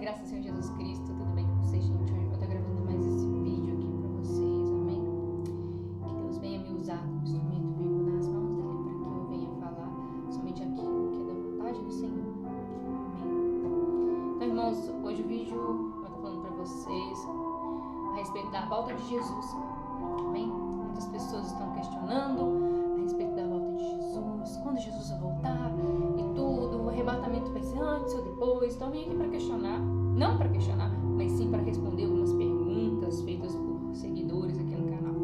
graça do Senhor Jesus Cristo, tudo bem com vocês, gente? Hoje eu tô gravando mais esse vídeo aqui pra vocês, amém? Que Deus venha me usar como instrumento vivo nas mãos dele, para que eu venha falar somente aquilo que é da vontade do Senhor, amém? Então, irmãos, hoje o vídeo eu tô falando pra vocês a respeito da volta de Jesus, amém? Muitas pessoas estão questionando a respeito da volta de Jesus, quando Jesus vai voltar e tudo, o arrebatamento vai ser antes ou depois. Então eu vim aqui para questionar, não para questionar, mas sim para responder algumas perguntas feitas por seguidores aqui no canal,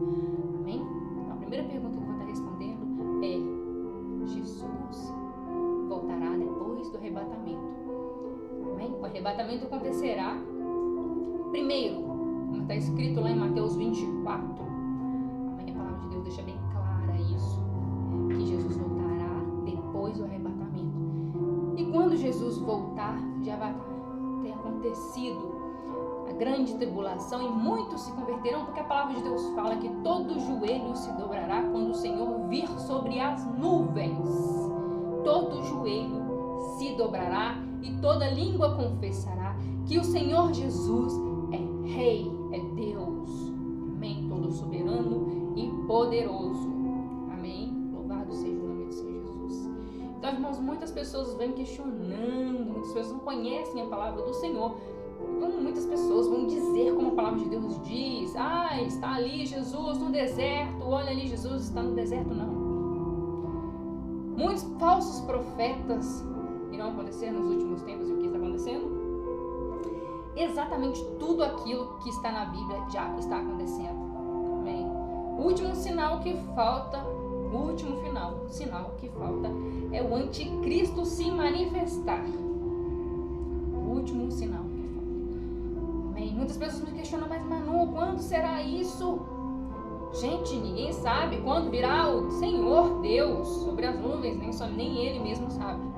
amém? Então a primeira pergunta que eu vou estar respondendo é: Jesus voltará depois do arrebatamento, amém? O arrebatamento acontecerá primeiro, como está escrito lá em Mateus 24, amém? A palavra de Deus deixa bem clara isso, que Jesus voltará depois do arrebatamento. E quando Jesus voltar, já vai ter acontecido a grande tribulação e muitos se converterão, porque a palavra de Deus fala que todo joelho se dobrará quando o Senhor vir sobre as nuvens. Todo joelho se dobrará e toda língua confessará que o Senhor Jesus é Rei, é Deus, amém? Todo soberano e poderoso, amém? Louvado seja o nome do Senhor Jesus. Então, irmãos, muitas pessoas vêm questionando, muitas pessoas não conhecem a palavra do Senhor. Então, muitas pessoas vão dizer como a palavra de Deus diz: ah, está ali Jesus no deserto, olha ali, Jesus está no deserto. Não. Muitos falsos profetas irão acontecer nos últimos tempos. E o que está acontecendo? Exatamente tudo aquilo que está na Bíblia já está acontecendo. Amém? O último sinal que falta, o último sinal que falta é o anticristo se manifestar. O último sinal que falta. Amém? Muitas pessoas me questionam: mas Manu, quando será isso? Gente, ninguém sabe quando virá o Senhor Deus sobre as nuvens, nem Ele mesmo sabe.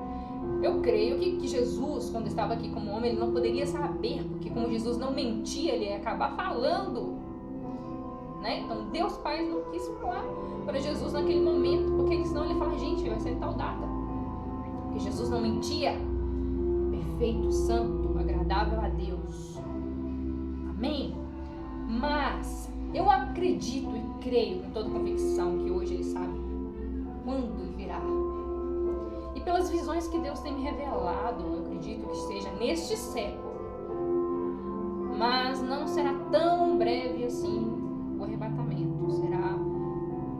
Eu creio que Jesus, quando estava aqui como homem, ele não poderia saber, porque como Jesus não mentia, ele ia acabar falando, né? Então Deus Pai não quis falar para Jesus naquele momento, porque senão ele fala: gente, vai ser em tal data. Porque Jesus não mentia. Perfeito, santo, agradável a Deus, amém? Mas eu acredito e creio com toda convicção que hoje ele sabe quando virá. E pelas visões que Deus tem me revelado, eu acredito que seja neste século. Mas não será tão breve assim o arrebatamento. Será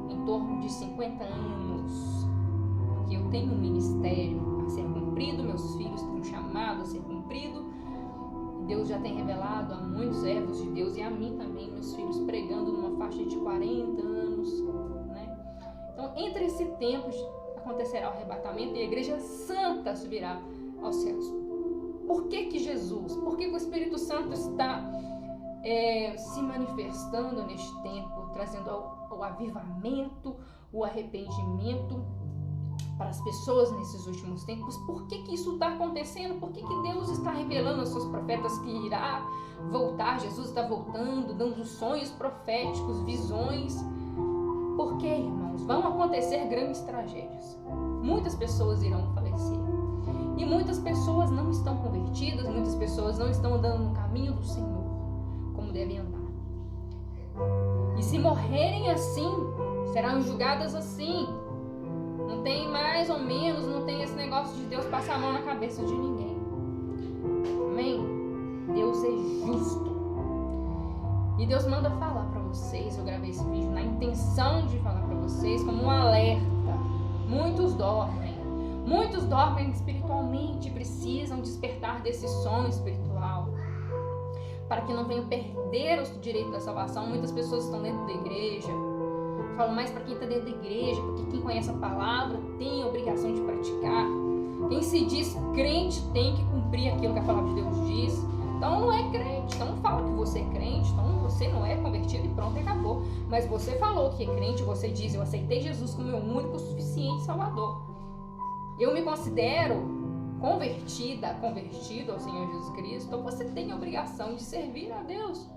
em torno de 50 anos. Porque eu tenho um ministério a ser cumprido, meus filhos têm um chamado a ser cumprido. Deus já tem revelado a muitos servos de Deus e a mim também, meus filhos, pregando numa faixa de 40 anos, né? Então, entre esse tempo acontecerá o arrebatamento e a igreja santa subirá aos céus. Por que Jesus? Por que o Espírito Santo está se manifestando neste tempo, trazendo o avivamento, o arrependimento para as pessoas nesses últimos tempos? Por que isso está acontecendo? Por que Deus está revelando aos seus profetas que irá voltar? Jesus está voltando, dando sonhos proféticos, visões. Porque, irmãos, vão acontecer grandes tragédias. Muitas pessoas irão falecer. E muitas pessoas não estão convertidas, muitas pessoas não estão andando no caminho do Senhor, como devem andar. E se morrerem assim, serão julgadas assim. Não tem mais ou menos, não tem esse negócio de Deus passar a mão na cabeça de ninguém. Amém? Deus é justo. E Deus manda falar para vocês. Eu gravei esse vídeo na intenção de falar para vocês como um alerta. Muitos dormem espiritualmente, precisam despertar desse sono espiritual, para que não venham perder o direito da salvação. Muitas pessoas estão dentro da igreja. Falo mais para quem está dentro da igreja, porque quem conhece a palavra tem a obrigação de praticar. Quem se diz crente tem que cumprir aquilo que a palavra de Deus diz. Então não é crente, então não fala que você é crente, então você não é convertido e pronto, acabou. Mas você falou que é crente, você diz: eu aceitei Jesus como meu único, suficiente Salvador. Eu me considero convertido ao Senhor Jesus Cristo. Então você tem a obrigação de servir a Deus.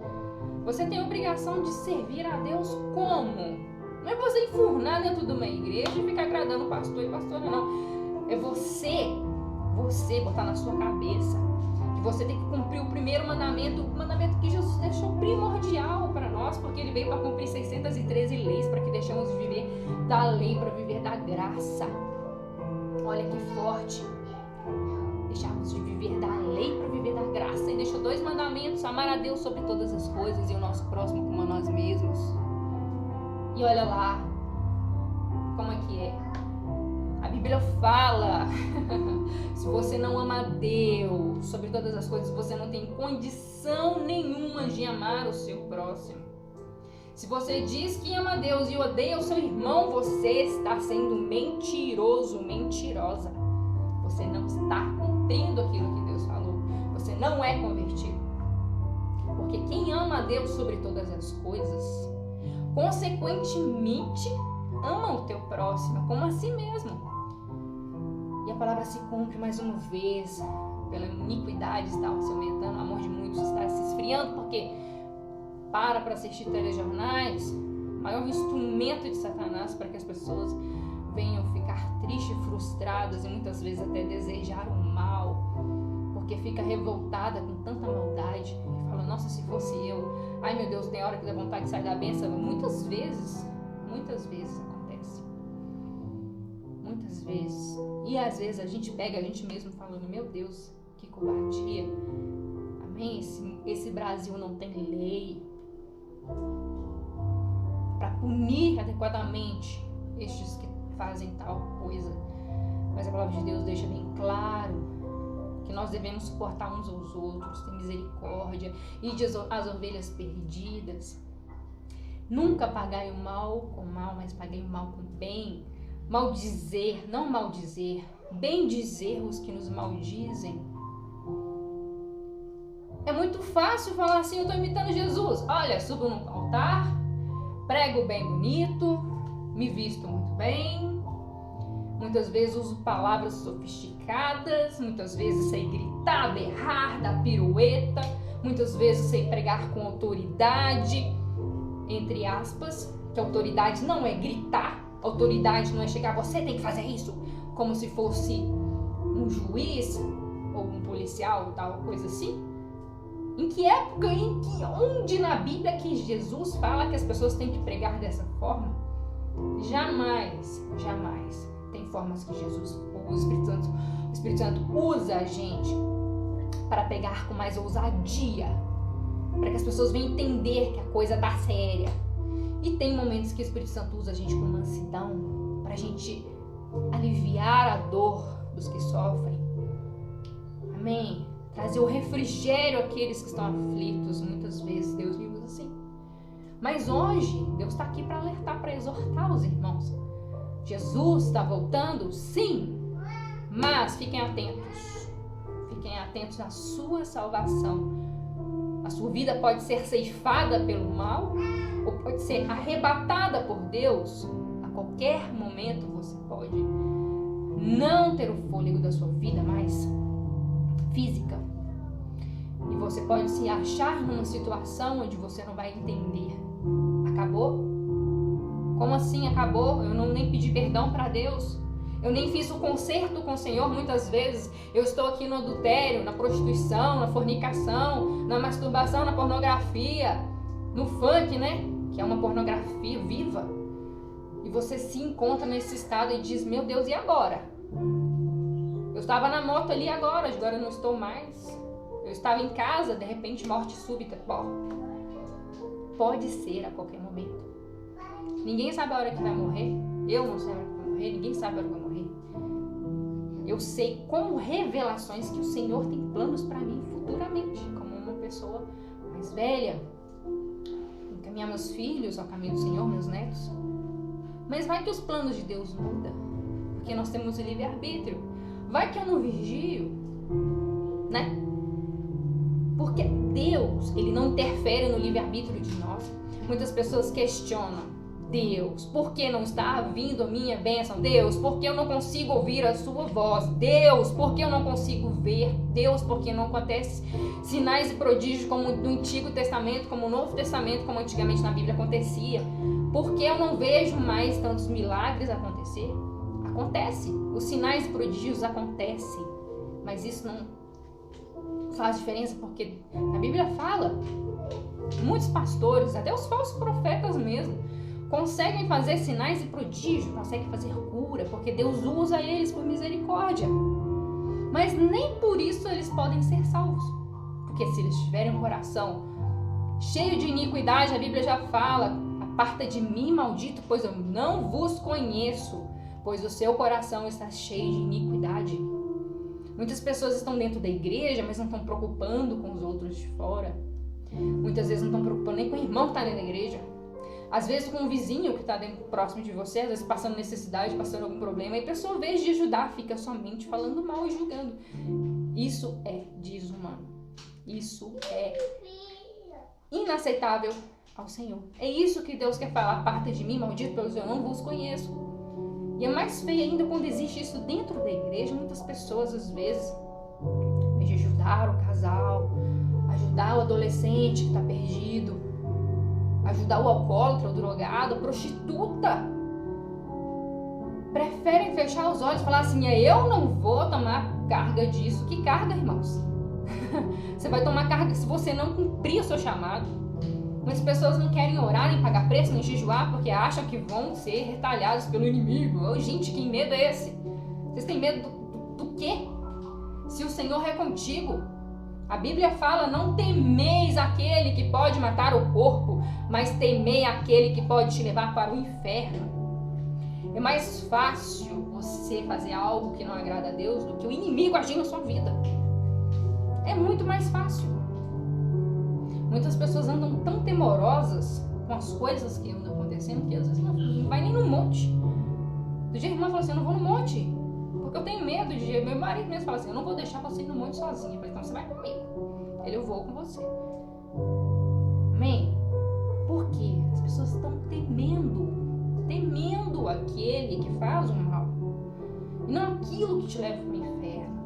Você tem a obrigação de servir a Deus como? Não é você enfurnar dentro de uma igreja e ficar agradando o pastor e pastora, não. É você botar na sua cabeça que você tem que cumprir o primeiro mandamento, o mandamento que Jesus deixou primordial para nós, porque ele veio para cumprir 613 leis, para que deixemos de viver da lei para viver da graça. Olha que forte. Deixarmos de viver da lei para viver da graça. E deixou 2 mandamentos: amar a Deus sobre todas as coisas e o nosso próximo como a nós mesmos. E olha lá como é que é. A Bíblia fala: se você não ama a Deus sobre todas as coisas, você não tem condição nenhuma de amar o seu próximo. Se você diz que ama a Deus e odeia o seu irmão, você está sendo mentiroso, mentirosa. Você não está cumprindo aquilo que Deus falou. Você não é convertido. Porque quem ama a Deus sobre todas as coisas, consequentemente, ama o teu próximo como a si mesmo. E a palavra se cumpre mais uma vez. Pela iniquidade está se aumentando, o amor de muitos está se esfriando, porque para assistir telejornais, o maior instrumento de Satanás para que as pessoas venham ficar tristes, frustradas e muitas vezes até desejar o mal, porque fica revoltada com tanta maldade e fala: nossa, se fosse eu, ai meu Deus, tem hora que dá vontade de sair da bênção. Muitas vezes acontece, muitas vezes. E às vezes a gente pega a gente mesmo falando: meu Deus, que covardia. Amém? Esse Brasil não tem lei para punir adequadamente estes que fazem tal coisa. Mas a palavra de Deus deixa bem claro que nós devemos suportar uns aos outros, ter misericórdia, e as ovelhas perdidas. Nunca pagai o mal com mal, mas pagai o mal com bem. Maldizer, não maldizer, bem dizer os que nos maldizem. É muito fácil falar assim: eu estou imitando Jesus. Olha, subo no altar, prego bem bonito, me visto muito bem, muitas vezes uso palavras sofisticadas, muitas vezes sei gritar, berrar, dar pirueta, muitas vezes sei pregar com autoridade, entre aspas, que autoridade não é gritar, autoridade não é chegar: você tem que fazer isso, como se fosse um juiz ou um policial, tal coisa assim. Em que época, onde na Bíblia que Jesus fala que as pessoas têm que pregar dessa forma? Jamais, jamais. Tem formas que Jesus, o Espírito Santo usa a gente para pegar com mais ousadia, para que as pessoas venham entender que a coisa tá séria. E tem momentos que o Espírito Santo usa a gente com mansidão, para a gente aliviar a dor dos que sofrem. Amém? Trazer o refrigério àqueles que estão aflitos. Muitas vezes Deus me usa assim. Mas hoje, Deus está aqui para alertar, para exortar os irmãos. Jesus está voltando? Sim. Mas fiquem atentos. Fiquem atentos à sua salvação. A sua vida pode ser ceifada pelo mal, ou pode ser arrebatada por Deus. A qualquer momento você pode não ter o fôlego da sua vida mais física. E você pode se achar numa situação onde você não vai entender. Acabou? Como assim acabou? Eu não nem pedi perdão para Deus. Eu nem fiz o conserto com o Senhor. Muitas vezes eu estou aqui no adultério, na prostituição, na fornicação, na masturbação, na pornografia, no funk, né? Que é uma pornografia viva. E você se encontra nesse estado e diz: meu Deus, e agora? Eu estava na moto ali agora eu não estou mais. Eu estava em casa, de repente morte súbita. Bom, pode ser a qualquer momento. Ninguém sabe a hora que vai morrer. Eu não sei a hora que vai morrer, ninguém sabe a hora que vai morrer. Eu sei como revelações que o Senhor tem planos para mim futuramente, como uma pessoa mais velha, encaminhar meus filhos ao caminho do Senhor, meus netos. Mas vai que os planos de Deus mudam, porque nós temos o livre-arbítrio. Vai que eu não vigio, né? Porque Deus, Ele não interfere no livre-arbítrio de nós. Muitas pessoas questionam: Deus, por que não está vindo a minha bênção? Deus, por que eu não consigo ouvir a sua voz? Deus, por que eu não consigo ver? Deus, por que não acontece sinais e prodígios como no Antigo Testamento, como no Novo Testamento, como antigamente na Bíblia acontecia? Por que eu não vejo mais tantos milagres acontecer? Acontece, os sinais e prodígios acontecem, mas isso faz diferença, porque a Bíblia fala, muitos pastores, até os falsos profetas mesmo, conseguem fazer sinais e prodígios, conseguem fazer cura, porque Deus usa eles por misericórdia. Mas nem por isso eles podem ser salvos. Porque se eles tiverem um coração cheio de iniquidade, a Bíblia já fala, aparta de mim, maldito, pois eu não vos conheço, pois o seu coração está cheio de iniquidade. Muitas pessoas estão dentro da igreja, mas não estão preocupando com os outros de fora. Muitas vezes não estão preocupando nem com o irmão que está dentro da igreja. Às vezes com um vizinho que está próximo de você, às vezes passando necessidade, passando algum problema, e a pessoa, ao invés de ajudar, fica somente falando mal e julgando. Isso é desumano. Isso é inaceitável ao Senhor. É isso que Deus quer falar. Aparta de mim, maldito, pois eu não vos conheço. E é mais feio ainda quando existe isso dentro da igreja. Muitas pessoas, às vezes, ao invés de ajudar o casal, ajudar o adolescente que está perdido, ajudar o alcoólatra, o drogado, a prostituta, preferem fechar os olhos e falar assim, eu não vou tomar carga disso. Que carga, irmãos? Você vai tomar carga se você não cumprir o seu chamado. Muitas pessoas não querem orar, nem pagar preço, nem jejuar, porque acham que vão ser retalhados pelo inimigo. Oh, gente, que medo é esse? Vocês têm medo do quê? Se o Senhor é contigo, a Bíblia fala, não temeis aquele que pode matar o corpo, mas temei aquele que pode te levar para o inferno. É mais fácil você fazer algo que não agrada a Deus do que o inimigo agir na sua vida. É muito mais fácil. Muitas pessoas andam tão temorosas com as coisas que andam acontecendo que às vezes não vai nem no monte. Do dia que a irmã falou assim, eu não vou no monte, porque eu tenho medo de... Meu marido mesmo fala assim, eu não vou deixar você ir no monte sozinha. Eu falei, então você vai comigo. Ele, eu vou com você. Amém? Por quê? As pessoas estão temendo aquele que faz o mal. E não aquilo que te leva para o inferno.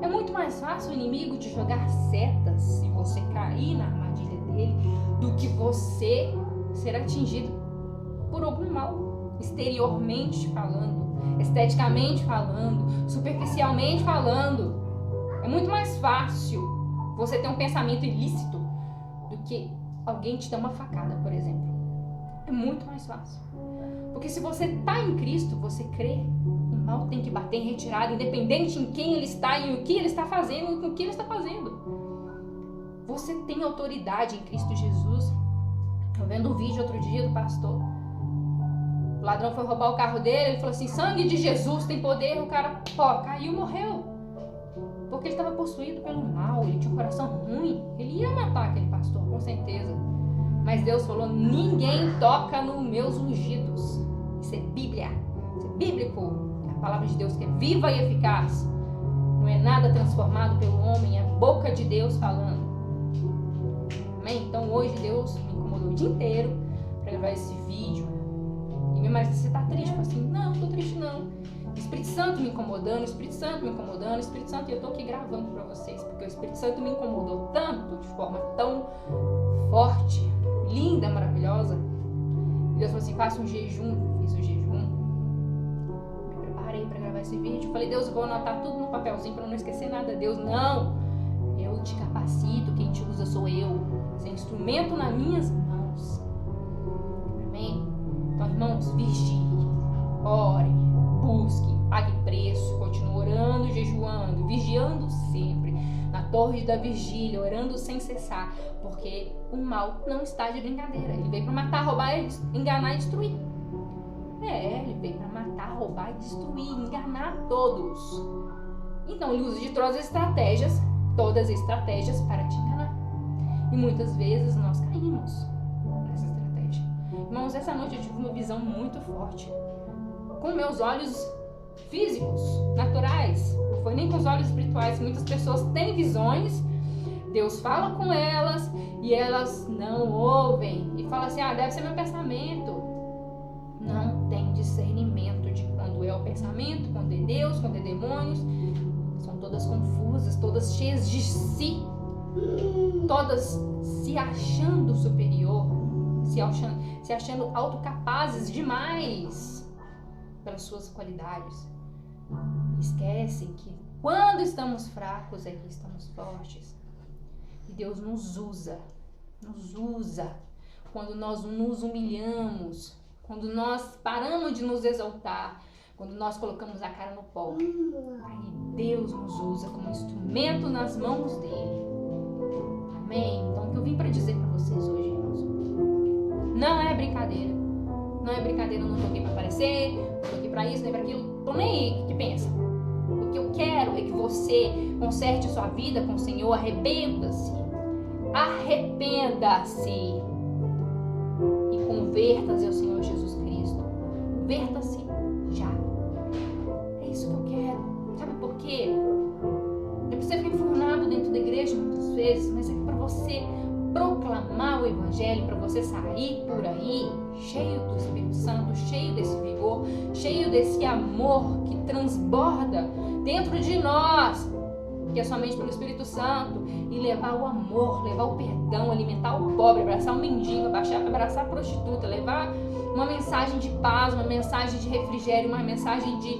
É muito mais fácil o inimigo te jogar setas se você cair na armadilha dele do que você ser atingido por algum mal, exteriormente falando, esteticamente falando, superficialmente falando. É muito mais fácil você ter um pensamento ilícito do que alguém te dar uma facada, por exemplo. É muito mais fácil. Porque se você está em Cristo, você crê, o mal tem que bater em retirada, independente em quem ele está e o que ele está fazendo e com o que ele está fazendo. Você tem autoridade em Cristo Jesus. Eu vendo um vídeo outro dia do pastor. O ladrão foi roubar o carro dele, ele falou assim, sangue de Jesus tem poder, o cara caiu e morreu. Porque ele estava possuído pelo mal, ele tinha um coração ruim, ele ia matar aquele pastor, com certeza. Mas Deus falou, ninguém toca nos meus ungidos. Isso é Bíblia, isso é bíblico. É a palavra de Deus que é viva e eficaz. Não é nada transformado pelo homem, é a boca de Deus falando. Amém? Então hoje Deus me incomodou o dia inteiro para gravar esse vídeo. E meu marido, você tá triste? Eu falei assim, não tô triste não. O Espírito Santo me incomodando, o Espírito Santo me incomodando, o Espírito Santo, e eu tô aqui gravando para vocês, porque o Espírito Santo me incomodou tanto, de forma tão forte, linda, maravilhosa. E Deus falou assim, faça um jejum. Fiz o jejum, me preparei para gravar esse vídeo. Falei, Deus, eu vou anotar tudo no papelzinho para não esquecer nada. Deus, não, eu te capacito, quem te usa sou eu. Esse é instrumento nas minhas mãos. Amém? Então, irmãos, vigiem, orem, busquem, pague preço, continue orando, jejuando, vigiando sempre, na torre da vigília, orando sem cessar, porque o mal não está de brincadeira. Ele veio para matar, roubar, enganar e destruir. Ele veio para matar, roubar e destruir, enganar todos. Então ele usa de todas as estratégias para te enganar. E muitas vezes nós caímos nessa estratégia. Irmãos, essa noite eu tive uma visão muito forte. Com meus olhos físicos, naturais. Não foi nem com os olhos espirituais. Muitas pessoas têm visões, Deus fala com elas e elas não ouvem. E fala assim, deve ser meu pensamento. Não tem discernimento de quando é o pensamento, quando é Deus, quando é demônios. São todas confusas, todas cheias de si. Todas se achando superior, se achando autocapazes demais pelas suas qualidades. Esquecem que Quando estamos fracos é que estamos fortes. E Deus nos usa. Quando nós nos humilhamos, quando nós paramos de nos exaltar, quando nós colocamos a cara no pó. Aí Deus nos usa como instrumento nas mãos dele. Amém? Então o que eu vim para dizer para vocês hoje, irmãos, não é brincadeira. Não é brincadeira, eu não tô aqui para aparecer, não tô aqui para isso, nem para aquilo. Tô nem aí, o que pensa? O que eu quero é que você conserte sua vida com o Senhor, arrependa-se e converta-se ao Senhor Jesus Cristo. Converta-se já. É isso que eu quero. Sabe por quê? É para você ficar enfurnado dentro da igreja muitas vezes, mas é para você proclamar o Evangelho, para você sair por aí cheio do Espírito Santo, cheio desse vigor, cheio desse amor que transborda dentro de nós, que é somente pelo Espírito Santo, e levar o amor, levar o perdão, alimentar o pobre, abraçar o mendigo, abraçar a prostituta, levar uma mensagem de paz, uma mensagem de refrigério, uma mensagem de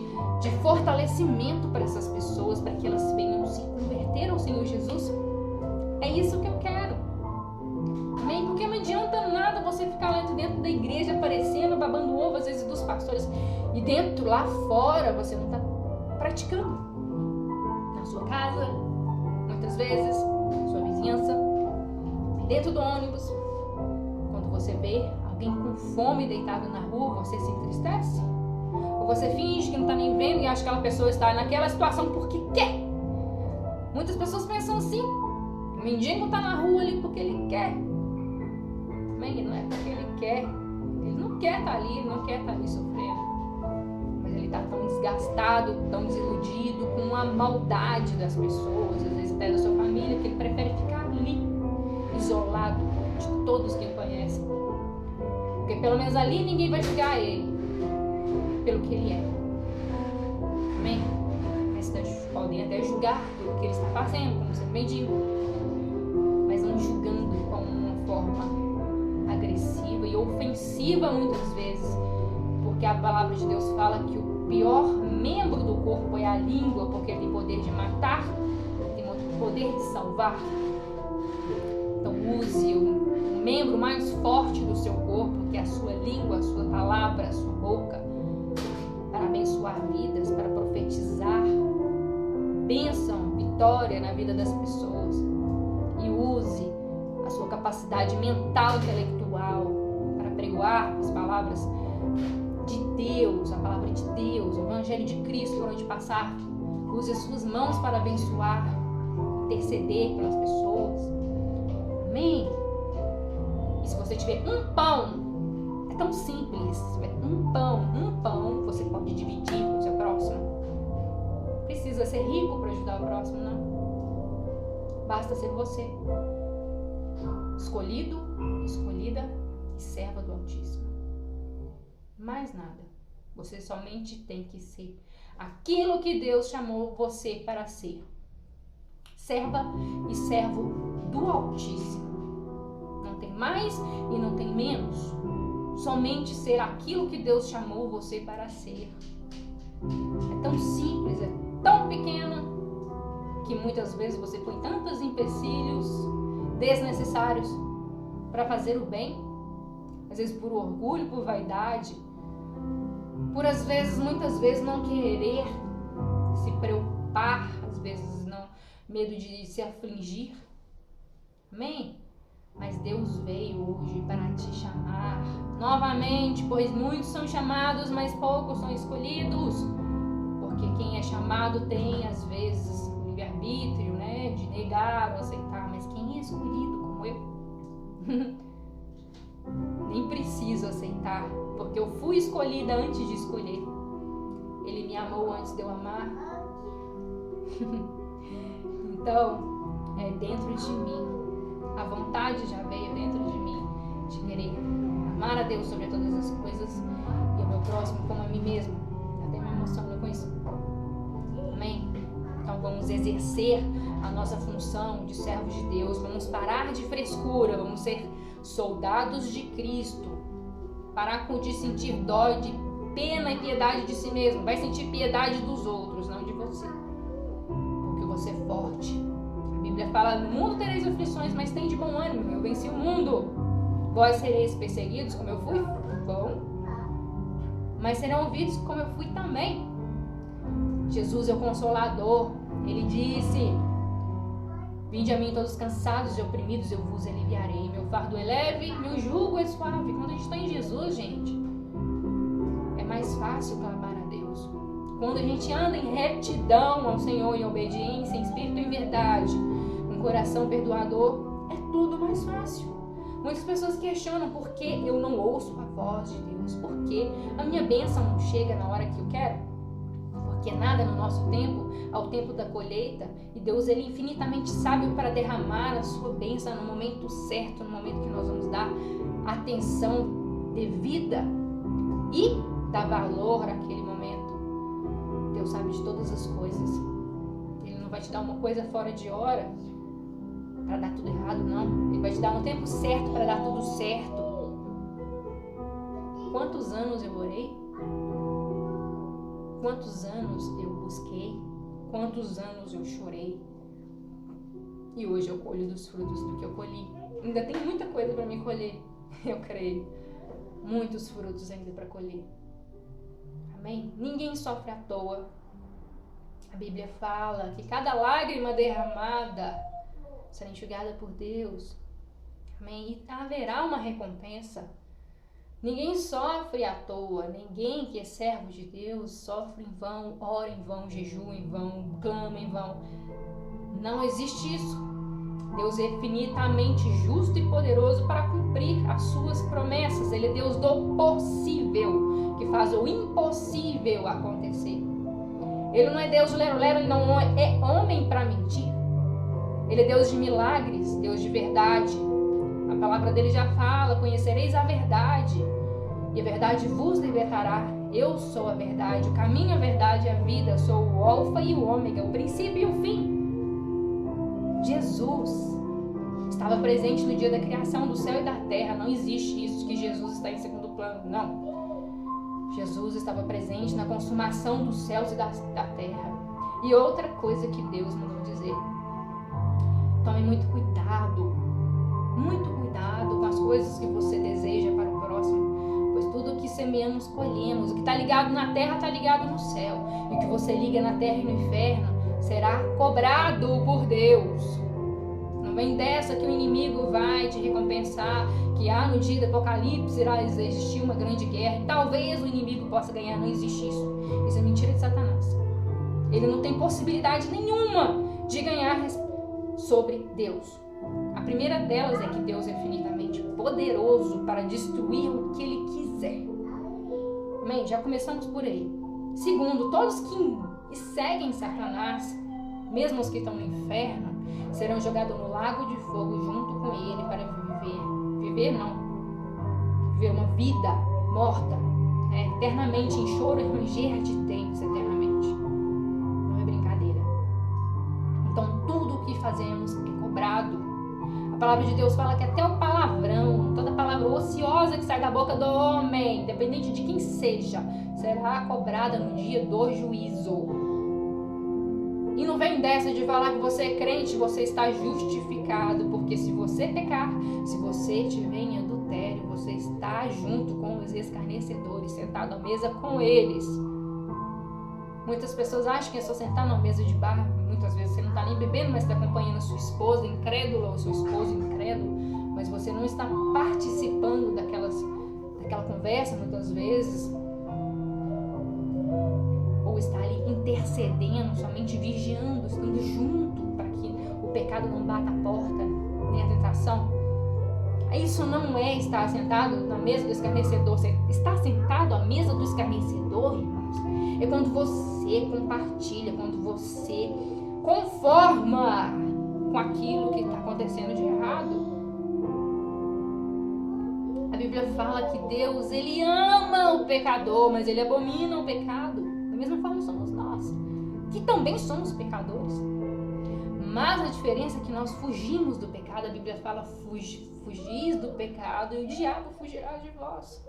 fortalecimento para essas pessoas, para que elas venham se converter ao Senhor Jesus. É isso que eu quero. Amém? Porque não adianta nada você ficar lá dentro da igreja aparecendo, babando ovo às vezes dos pastores, e dentro, lá fora, você não está praticando. Na sua casa, muitas vezes, na sua vizinhança, dentro do ônibus, quando você vê alguém com fome deitado na rua, você se entristece? Ou você finge que não está nem vendo e acha que aquela pessoa está naquela situação porque quer? Muitas pessoas pensam assim: o mendigo está na rua ali porque ele quer. Amém? Não é porque ele quer. Ele não quer estar ali, ele não quer estar ali sofrendo. Mas ele está tão desgastado, tão desiludido com a maldade das pessoas, às vezes até da sua família, que ele prefere ficar ali, isolado de todos que o conhecem. Porque pelo menos ali ninguém vai julgar ele pelo que ele é. Amém? Mas podem até julgar pelo que ele está fazendo, como sendo mendigo, mas não julgando com uma forma agressiva e ofensiva muitas vezes, porque a palavra de Deus fala que o pior membro do corpo é a língua, porque tem poder de matar, tem poder de salvar. Então use o membro mais forte do seu corpo, que é a sua língua, a sua palavra, a sua boca, para abençoar vidas, para profetizar bênção, vitória na vida das pessoas. E use a sua capacidade mental, intelectual, para pregoar as palavras de Deus, a palavra de Deus, o Evangelho de Cristo por onde passar. Use as suas mãos para abençoar, interceder pelas pessoas. Amém? E se você tiver um pão, é tão simples, se tiver um pão, você pode dividir com o seu próximo. Não precisa ser rico para ajudar o próximo, não. Basta ser você. Escolhido, escolhida e serva do Altíssimo. Mais nada. Você somente tem que ser aquilo que Deus chamou você para ser. Serva e servo do Altíssimo. Não tem mais e não tem menos. Somente ser aquilo que Deus chamou você para ser. É tão simples, é tão pequeno, que muitas vezes você põe tantos empecilhos desnecessários para fazer o bem, às vezes por orgulho, por vaidade, por muitas vezes não querer se preocupar, às vezes não, medo de se afligir. Amém? Mas Deus veio hoje para te chamar novamente, pois muitos são chamados, mas poucos são escolhidos. Porque quem é chamado tem, às vezes, o livre-arbítrio, né, de negar ou aceitar. Mas quem é escolhido, como eu, nem preciso aceitar, porque eu fui escolhida antes de escolher. Ele me amou antes de eu amar. Então, é dentro de mim. A vontade já veio dentro de mim de querer amar a Deus sobre todas as coisas e o meu próximo como a mim mesmo. Até me emociono com isso. Amém? Então vamos exercer a nossa função de servos de Deus. Vamos parar de frescura. Vamos ser soldados de Cristo. Parar de sentir dó, de pena e piedade de si mesmo. Vai sentir piedade dos outros, não de você. vou ser forte. A Bíblia fala, no mundo tereis aflições, mas tem de bom ânimo, eu venci o mundo. Vós sereis perseguidos, como eu fui? Bom. Mas serão ouvidos, como eu fui também. Jesus é o Consolador. Ele disse, vinde a mim todos cansados e oprimidos, eu vos aliviarei. Meu fardo é leve, meu jugo é suave. Quando a gente está em Jesus, gente, é mais fácil clamar a Deus. Quando a gente anda em retidão ao Senhor, em obediência, em espírito e em verdade, um coração perdoador, é tudo mais fácil. Muitas pessoas questionam por que eu não ouço a voz de Deus, por que a minha bênção não chega na hora que eu quero. Porque nada no nosso tempo, ao tempo da colheita, e Deus ele é infinitamente sábio para derramar a sua bênção no momento certo, no momento que nós vamos dar atenção devida e dar valor àquele momento. Deus sabe de todas as coisas. Ele não vai te dar uma coisa fora de hora para dar tudo errado, não. Ele vai te dar no tempo certo para dar tudo certo. Quantos anos eu orei? Quantos anos eu busquei? Quantos anos eu chorei? E hoje eu colho dos frutos do que eu colhi. Ainda tem muita coisa para me colher, eu creio. Muitos frutos ainda para colher. Amém? Ninguém sofre à toa. A Bíblia fala que cada lágrima derramada será enxugada por Deus. Amém? E haverá uma recompensa. Ninguém sofre à toa. Ninguém que é servo de Deus sofre em vão, ora em vão, jejua em vão, clama em vão. Não existe isso. Deus é infinitamente justo e poderoso para cumprir as suas promessas. Ele é Deus do possível, que faz o impossível acontecer. Ele não é Deus lero-lero, ele não é homem para mentir. Ele é Deus de milagres, Deus de verdade. A palavra dele já fala, conhecereis a verdade, e a verdade vos libertará. Eu sou a verdade, o caminho, a verdade e a vida. Sou o alfa e o ômega, o princípio e o fim. Jesus estava presente no dia da criação do céu e da terra. Não existe isso que Jesus está em segundo plano, não. Jesus estava presente na consumação dos céus e da terra. E outra coisa que Deus mandou dizer: tome muito cuidado com as coisas que você deseja para o próximo, pois tudo o que semeamos, colhemos. O que está ligado na terra está ligado no céu, e o que você liga na terra e no inferno será cobrado por Deus. Não vem dessa que o inimigo vai te recompensar, que no dia do Apocalipse irá existir uma grande guerra, e talvez o inimigo possa ganhar. Não existe isso. Isso é mentira de Satanás. Ele não tem possibilidade nenhuma de ganhar sobre Deus. A primeira delas é que Deus é infinitamente poderoso para destruir o que Ele quiser. Amém? Já começamos por aí. Segundo, todos que seguem Satanás, mesmo os que estão no inferno, serão jogados no lago de fogo junto com ele para viver uma vida morta, eternamente em choro e ranger de dentes eternamente. Não é brincadeira. Então tudo o que fazemos é cobrado. A palavra de Deus fala que até o palavrão, toda palavra ociosa que sai da boca do homem, independente de quem seja, será cobrada no dia do juízo. E não vem dessa de falar que você é crente, você está justificado, porque se você pecar, se você estiver em adultério, você está junto com os escarnecedores, sentado à mesa com eles. Muitas pessoas acham que é só sentar numa mesa de bar. Muitas vezes você não está nem bebendo, mas está acompanhando a sua esposa incrédula ou seu esposo incrédulo, mas você não está participando daquela conversa muitas vezes, ou está ali intercedendo, somente vigiando, estando junto para que o pecado não bata a porta, nem a tentação. Isso não é estar sentado na mesa do escarnecedor. Você está sentado à mesa do escarnecedor, irmãos, é quando você compartilha, quando você conforma com aquilo que está acontecendo de errado. A Bíblia fala que Deus, Ele ama o pecador, mas Ele abomina o pecado. Da mesma forma somos nós, que também somos pecadores. Mas a diferença é que nós fugimos do pecado. A Bíblia fala, fugis do pecado e o diabo fugirá de vós.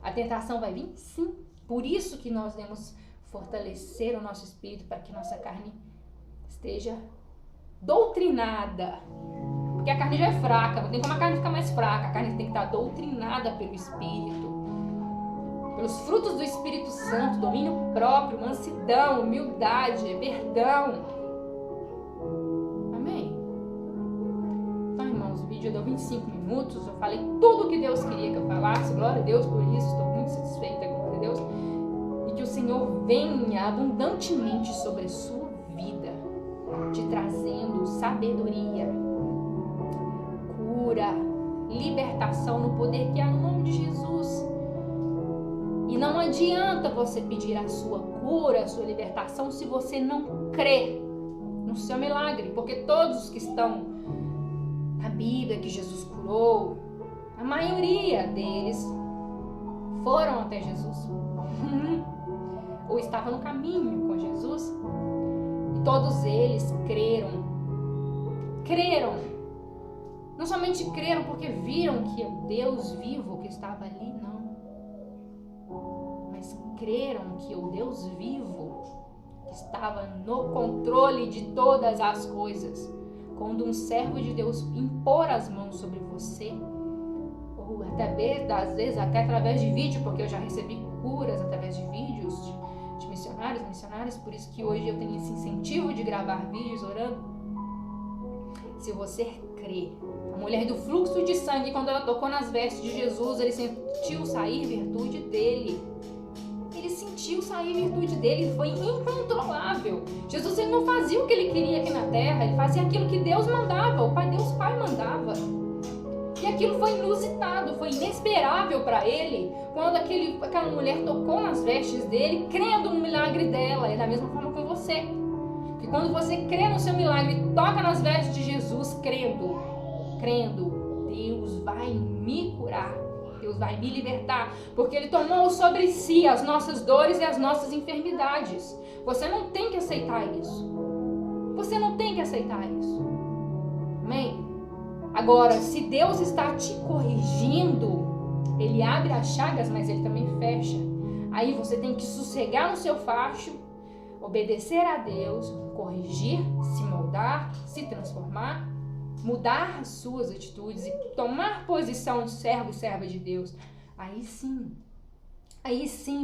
A tentação vai vir? Sim. Por isso que nós devemos fortalecer o nosso espírito, para que nossa carne esteja doutrinada. Porque a carne já é fraca, não tem como a carne ficar mais fraca. A carne tem que estar doutrinada pelo Espírito, pelos frutos do Espírito Santo, domínio próprio, mansidão, humildade, perdão. Amém? Então, irmãos, o vídeo deu 25 minutos, eu falei tudo o que Deus queria que eu falasse, glória a Deus por isso, estou muito satisfeita, glória a Deus. E que o Senhor venha abundantemente sobre a sua vida, te trazendo sabedoria, cura, libertação no poder que há no nome de Jesus. E não adianta você pedir a sua cura, a sua libertação, se você não crê no seu milagre. Porque todos os que estão na Bíblia, que Jesus curou, a maioria deles foram até Jesus. Ou estavam no caminho com Jesus. E todos eles creram. Não somente creram porque viram que é o Deus vivo que estava ali, não. Mas creram que o Deus vivo estava no controle de todas as coisas. Quando um servo de Deus impor as mãos sobre você, ou até às vezes até através de vídeo, porque eu já recebi curas através de vídeos de missionários, por isso que hoje eu tenho esse incentivo de gravar vídeos orando. Se você crê, a mulher do fluxo de sangue, quando ela tocou nas vestes de Jesus, ele sentiu sair virtude dele. Ele sentiu sair virtude dele, foi incontrolável. Jesus, ele não fazia o que ele queria aqui na terra, ele fazia aquilo que Deus mandava, o Deus Pai mandava. E aquilo foi inusitado, foi inesperável para ele, quando aquela mulher tocou nas vestes dele, crendo no milagre dela. É da mesma forma com você. Porque quando você crê no seu milagre, toca nas vestes de Jesus, crendo, Deus vai me curar. Deus vai me libertar, porque Ele tomou sobre si as nossas dores e as nossas enfermidades. Você não tem que aceitar isso. Amém? Agora, se Deus está te corrigindo, Ele abre as chagas, mas Ele também fecha. Aí você tem que sossegar no seu facho, obedecer a Deus, corrigir, se moldar, se transformar, mudar as suas atitudes e tomar posição de servo e serva de Deus. Aí sim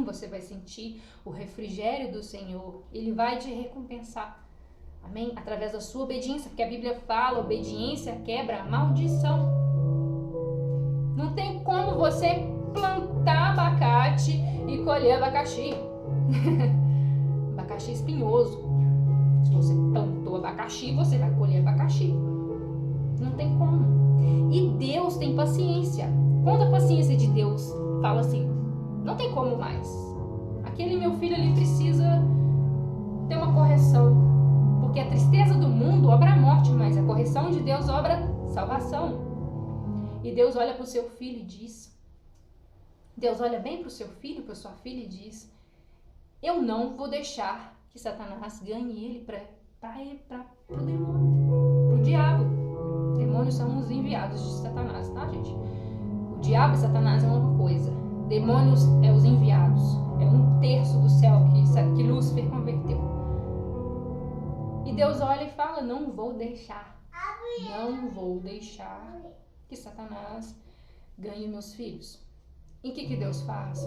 você vai sentir o refrigério do Senhor. Ele vai te recompensar. Amém? Através da sua obediência, porque a Bíblia fala, obediência quebra a maldição. Não tem como você plantar abacate e colher abacaxi. Abacaxi espinhoso. Se você plantou abacaxi, você vai colher abacaxi. Não tem como. E Deus tem paciência. Quando a paciência de Deus fala assim, não tem como mais. Aquele meu filho ali precisa ter uma correção. Porque a tristeza do mundo obra a morte, mas a correção de Deus obra salvação. E Deus olha para o seu filho e diz, Deus olha bem para o seu filho, para a sua filha e diz, eu não vou deixar que Satanás ganhe ele para o demônio, para o diabo. Demônios são os enviados de Satanás, tá, gente? O diabo e Satanás é uma coisa. Demônios é os enviados. É 1/3 do céu que Lúcifer converteu. E Deus olha e fala, não vou deixar que Satanás ganhe meus filhos. E o que Deus faz?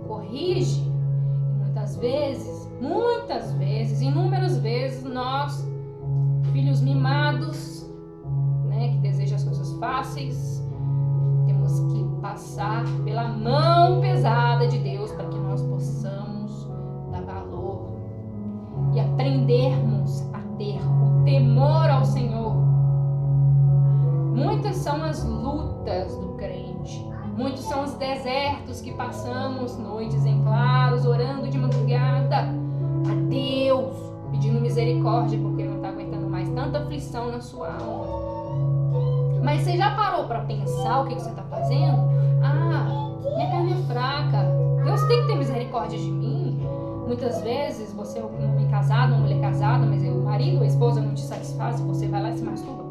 Corrige. E muitas vezes, inúmeras vezes, nós, filhos mimados, que desejam as coisas fáceis, temos que passar pela mão pesada de Deus para que nós possamos dar valor e aprendermos a ter o temor ao Senhor. Muitas são as lutas do crente, muitos são os desertos que passamos noites em claros, orando de madrugada a Deus, pedindo misericórdia porque não está aguentando mais tanta aflição na sua alma. Mas você já parou para pensar o que você está fazendo? Minha carne é fraca, Deus tem que ter misericórdia de mim. Muitas vezes você é um homem casado, uma mulher casada, mas o marido ou a esposa não te satisfaz, você vai lá e se masturba.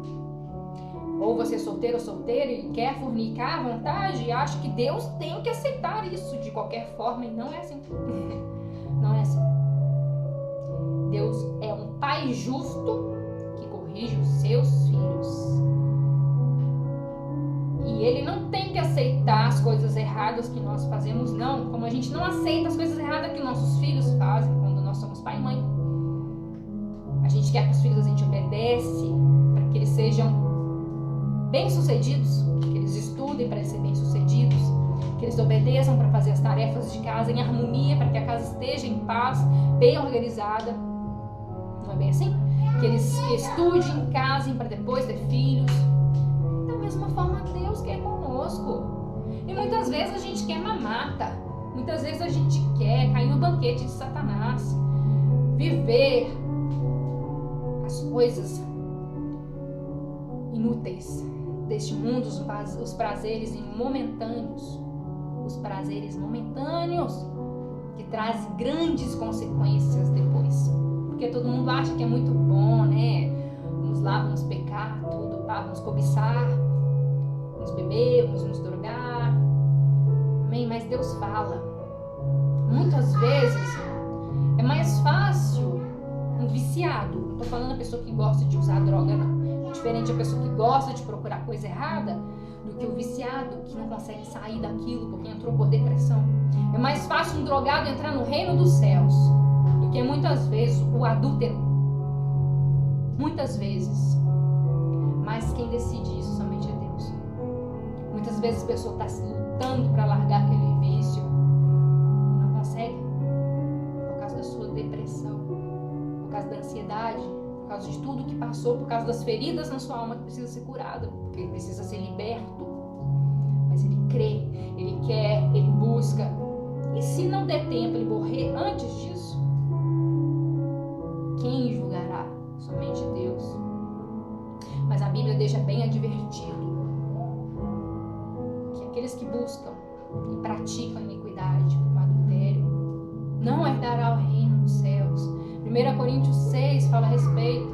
Ou você é solteiro ou solteira e quer fornicar à vontade e acha que Deus tem que aceitar isso de qualquer forma, e não é assim. Não é assim. Deus é um pai justo que corrige os seus filhos. E ele não tem que aceitar as coisas erradas que nós fazemos, não. Como a gente não aceita as coisas erradas que nossos filhos fazem quando nós somos pai e mãe. A gente quer que os filhos a gente obedece para que eles sejam bem-sucedidos, que eles estudem para ser bem-sucedidos, que eles obedeçam para fazer as tarefas de casa em harmonia, para que a casa esteja em paz, bem organizada. Não é bem assim? Que eles estudem em casa para depois ter filhos. Da mesma forma Deus quer conosco. E muitas vezes a gente quer mamata. Muitas vezes a gente quer cair no banquete de Satanás. Viver as coisas inúteis deste mundo, os prazeres momentâneos. Os prazeres momentâneos que trazem grandes consequências depois. Porque todo mundo acha que é muito bom, né? Vamos lá, vamos pecar, tudo, pá, vamos cobiçar, vamos beber, vamos nos drogar. Amém? Mas Deus fala. Muitas vezes é mais fácil um viciado. Não estou falando a pessoa que gosta de usar droga, não. É diferente a pessoa que gosta de procurar coisa errada do que o viciado que não consegue sair daquilo porque entrou por depressão. É mais fácil um drogado entrar no reino dos céus do que muitas vezes o adúltero. Muitas vezes. Mas quem decide isso somente é Deus. Muitas vezes a pessoa está lutando para largar aquele vício e não consegue por causa da sua depressão, por causa da ansiedade, por causa de tudo que passou, por causa das feridas na sua alma que precisa ser curada, porque ele precisa ser liberto. Mas ele crê, ele quer, ele busca. E se não der tempo ele morrer antes disso, quem julgará? Somente Deus. Mas a Bíblia deixa bem advertido que aqueles que buscam e praticam a iniquidade, o adultério, não herdará o reino dos céus. 1 Coríntios 6 fala a respeito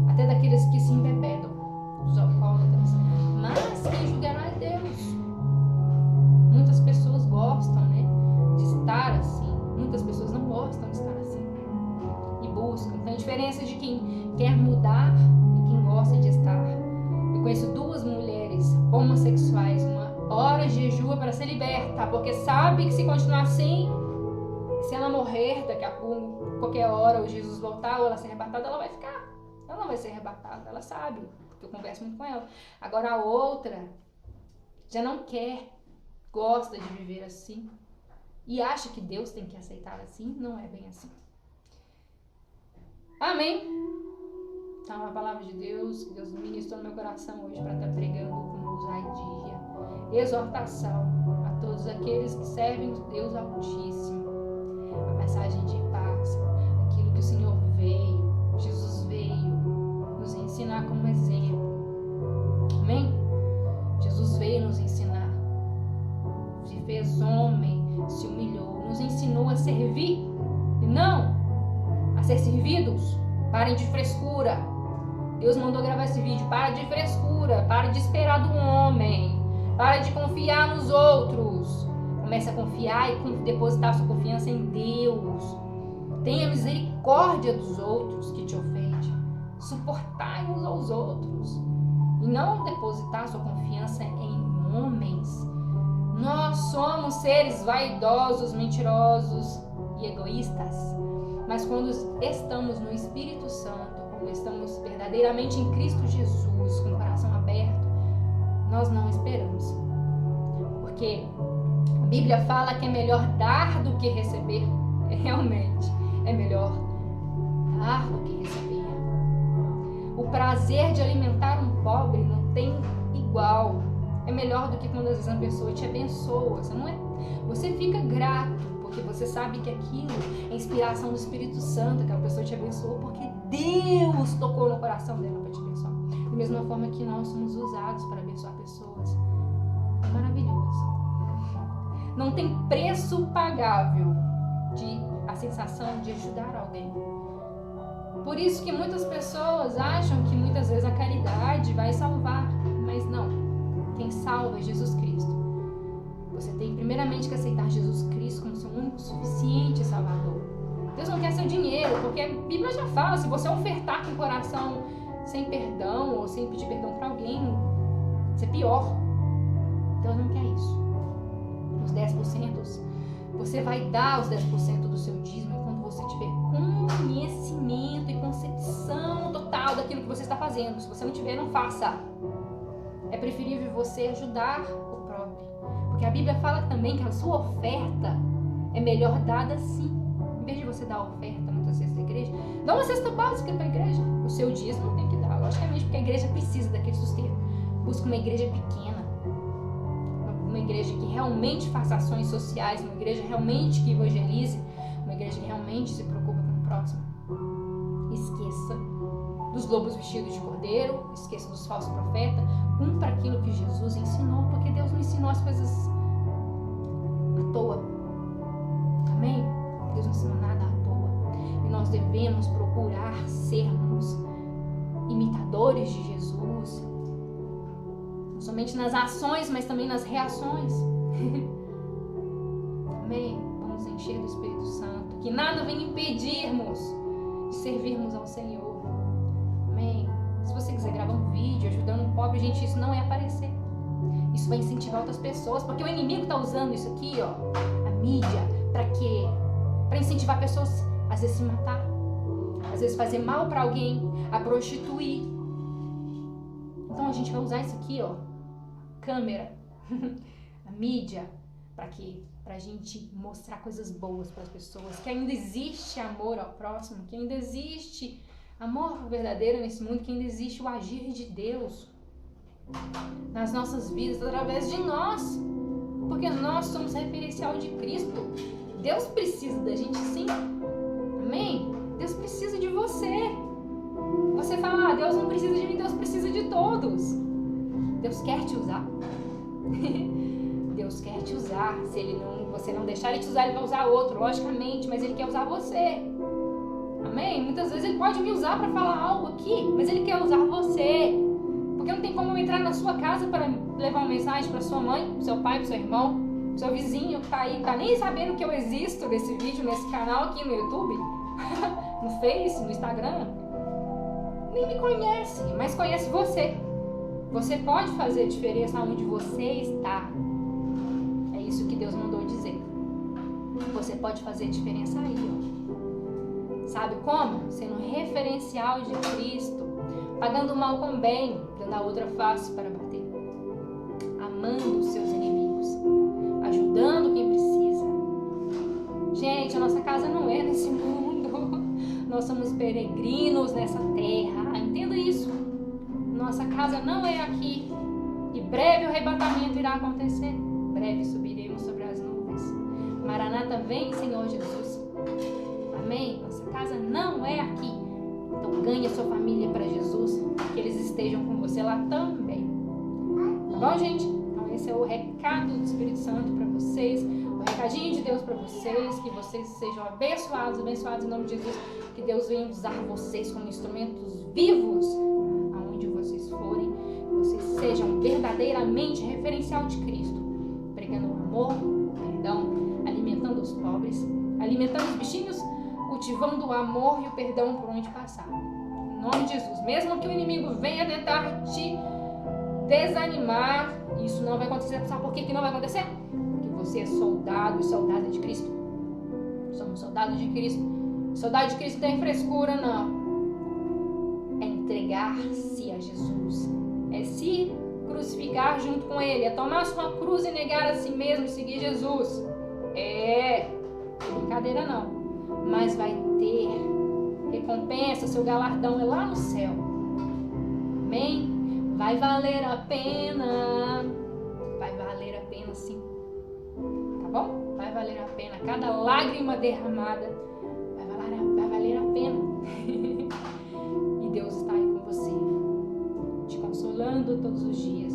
até daqueles que se embebedam, dos alcoólatras. Mas quem julgará é Deus. Muitas pessoas gostam, né, de estar assim. Muitas pessoas não gostam de estar assim e buscam. Tem a diferença de quem quer mudar e quem gosta de estar. Eu conheço duas mulheres homossexuais. Uma ora jejua para ser liberta, porque sabe que se continuar assim, se ela morrer daqui a pouco, qualquer hora, ou Jesus voltar, ou ela ser arrebatada, ela vai ficar. Ela não vai ser arrebatada, ela sabe, porque eu converso muito com ela. Agora a outra já não quer, gosta de viver assim e acha que Deus tem que aceitar assim. Não é bem assim. Amém? Então a palavra de Deus, que Deus ministrou no meu coração hoje para estar pregando com ousadia, exortação a todos aqueles que servem o Deus Altíssimo. A mensagem de paz, aquilo que o Senhor veio, Jesus veio nos ensinar como exemplo. Amém? Jesus veio nos ensinar. Se fez homem, se humilhou, nos ensinou a servir e não a ser servidos. Parem de frescura. Deus mandou gravar esse vídeo. Para de frescura, para de esperar do homem, para de confiar nos outros. Comece a confiar e depositar sua confiança em Deus. Tenha misericórdia dos outros que te ofendem. Suportai uns aos outros. E não depositar sua confiança em homens. Nós somos seres vaidosos, mentirosos e egoístas. Mas quando estamos no Espírito Santo, quando estamos verdadeiramente em Cristo Jesus, com o coração aberto, nós não esperamos. Porque a Bíblia fala que é melhor dar do que receber. Realmente, é melhor dar do que receber. O prazer de alimentar um pobre não tem igual. É melhor do que quando às vezes uma pessoa te abençoa. Você fica grato, porque você sabe que aquilo é inspiração do Espírito Santo, que a pessoa te abençoou, porque Deus tocou no coração dela para te abençoar. Da mesma forma que nós somos usados para abençoar pessoas. É maravilhoso. Não tem preço pagável a sensação de ajudar alguém. Por isso que muitas pessoas acham que muitas vezes a caridade vai salvar, mas não. Quem salva é Jesus Cristo. Você tem primeiramente que aceitar Jesus Cristo como seu único suficiente Salvador. Deus não quer seu dinheiro, porque a Bíblia já fala, se você ofertar com o coração sem perdão ou sem pedir perdão para alguém, isso é pior. Deus não quer isso. Os 10%, você vai dar os 10% do seu dízimo quando você tiver conhecimento e concepção total daquilo que você está fazendo. Se você não tiver, não faça. É preferível você ajudar o próprio. Porque a Bíblia fala também que a sua oferta é melhor dada assim. Em vez de você dar a oferta muitas vezes da igreja, dá uma cesta básica para a igreja. O seu dízimo tem que dar, logicamente, porque a igreja precisa daquele sustento. Busca uma igreja pequena, uma igreja que realmente faça ações sociais, uma igreja realmente que evangelize, uma igreja que realmente se preocupa com o próximo. Esqueça dos lobos vestidos de cordeiro, esqueça dos falsos profetas, cumpra aquilo que Jesus ensinou, porque Deus não ensinou as coisas à toa. Amém? Deus não ensinou nada à toa. E nós devemos procurar sermos imitadores de Jesus, não somente nas ações, mas também nas reações. Amém? Vamos encher do Espírito Santo, que nada venha impedirmos de servirmos ao Senhor. Amém? Se você quiser gravar um vídeo ajudando um pobre, gente, isso não é aparecer. Isso vai incentivar outras pessoas, porque o inimigo está usando isso aqui, ó, a mídia, para quê? Para incentivar pessoas, às vezes, se matar, às vezes fazer mal para alguém, a prostituir. Então a gente vai usar isso aqui, ó, câmera, a mídia, para quê? Para a gente mostrar coisas boas para as pessoas, que ainda existe amor ao próximo, que ainda existe amor verdadeiro nesse mundo, que ainda existe o agir de Deus nas nossas vidas, através de nós, porque nós somos referencial de Cristo. Deus precisa da gente, sim. Amém? Deus precisa de você. Você fala, Deus não precisa de mim, Deus precisa de todos. Deus quer te usar. Deus quer te usar. Se você não deixar Ele te usar, Ele vai usar outro, logicamente, mas Ele quer usar você. Amém? Muitas vezes Ele pode me usar para falar algo aqui, mas Ele quer usar você. Porque não tem como eu entrar na sua casa para levar uma mensagem para sua mãe, pro seu pai, pro seu irmão, pro seu vizinho que tá aí, tá nem sabendo que eu existo nesse vídeo, nesse canal aqui no YouTube, no Face, no Instagram. Nem me conhece, mas conhece você. Você pode fazer diferença onde você está. É isso que Deus mandou dizer. Você pode fazer diferença aí, ó. Sabe como? Sendo um referencial de Cristo, pagando o mal com bem, dando a outra face para bater, amando os seus inimigos, ajudando quem precisa. Gente, a nossa casa não é nesse mundo. Nós somos peregrinos nessa terra. Entenda isso. Nossa casa não é aqui. E breve o arrebatamento irá acontecer. Breve subiremos sobre as nuvens. Maranata, vem, Senhor Jesus. Amém? Nossa casa não é aqui. Então ganhe a sua família para Jesus, que eles estejam com você lá também. Tá bom, gente? Então esse é o recado do Espírito Santo para vocês, o recadinho de Deus para vocês, que vocês sejam abençoados em nome de Jesus, que Deus venha usar vocês como instrumentos vivos, aonde vocês forem, que vocês sejam verdadeiramente referencial de Cristo, pregando o amor, o perdão, alimentando os pobres, alimentando os bichinhos, cultivando o amor e o perdão por onde passar. Em nome de Jesus. Mesmo que o inimigo venha tentar te desanimar, isso não vai acontecer. Sabe por que não vai acontecer? Porque você é soldado e soldada de Cristo. Somos soldados de Cristo. Soldado de Cristo não tem frescura, não. É entregar-se a Jesus. É se crucificar junto com Ele. É tomar sua cruz e negar a si mesmo e seguir Jesus. Brincadeira não. Mas vai ter recompensa, seu galardão é lá no céu. Amém? Vai valer a pena. Vai valer a pena, sim. Tá bom? Vai valer a pena. Cada lágrima derramada vai valer a pena. E Deus está aí com você, te consolando todos os dias.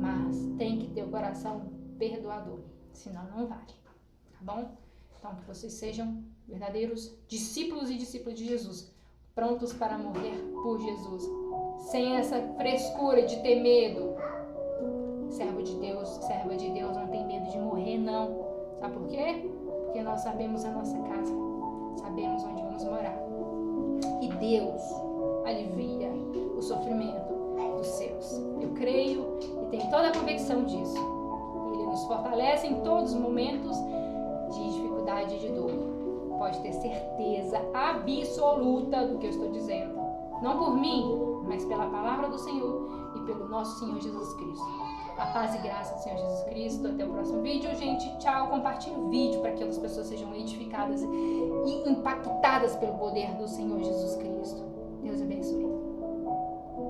Mas tem que ter o coração perdoador, senão não vale. Tá bom? Então, que vocês sejam verdadeiros discípulos e discípulas de Jesus, prontos para morrer por Jesus, sem essa frescura de ter medo. Servo de Deus, serva de Deus não tem medo de morrer, não. Sabe por quê? Porque nós sabemos a nossa casa. sabemos onde vamos morar. E Deus alivia o sofrimento dos seus. Eu creio e tenho toda a convicção disso. Ele nos fortalece em todos os momentos de dificuldade e de dor. Pode ter certeza absoluta do que eu estou dizendo. Não por mim, mas pela palavra do Senhor e pelo nosso Senhor Jesus Cristo. A paz e graça do Senhor Jesus Cristo. Até o próximo vídeo, gente. Tchau. Compartilhe o vídeo para que outras pessoas sejam edificadas e impactadas pelo poder do Senhor Jesus Cristo. Deus abençoe.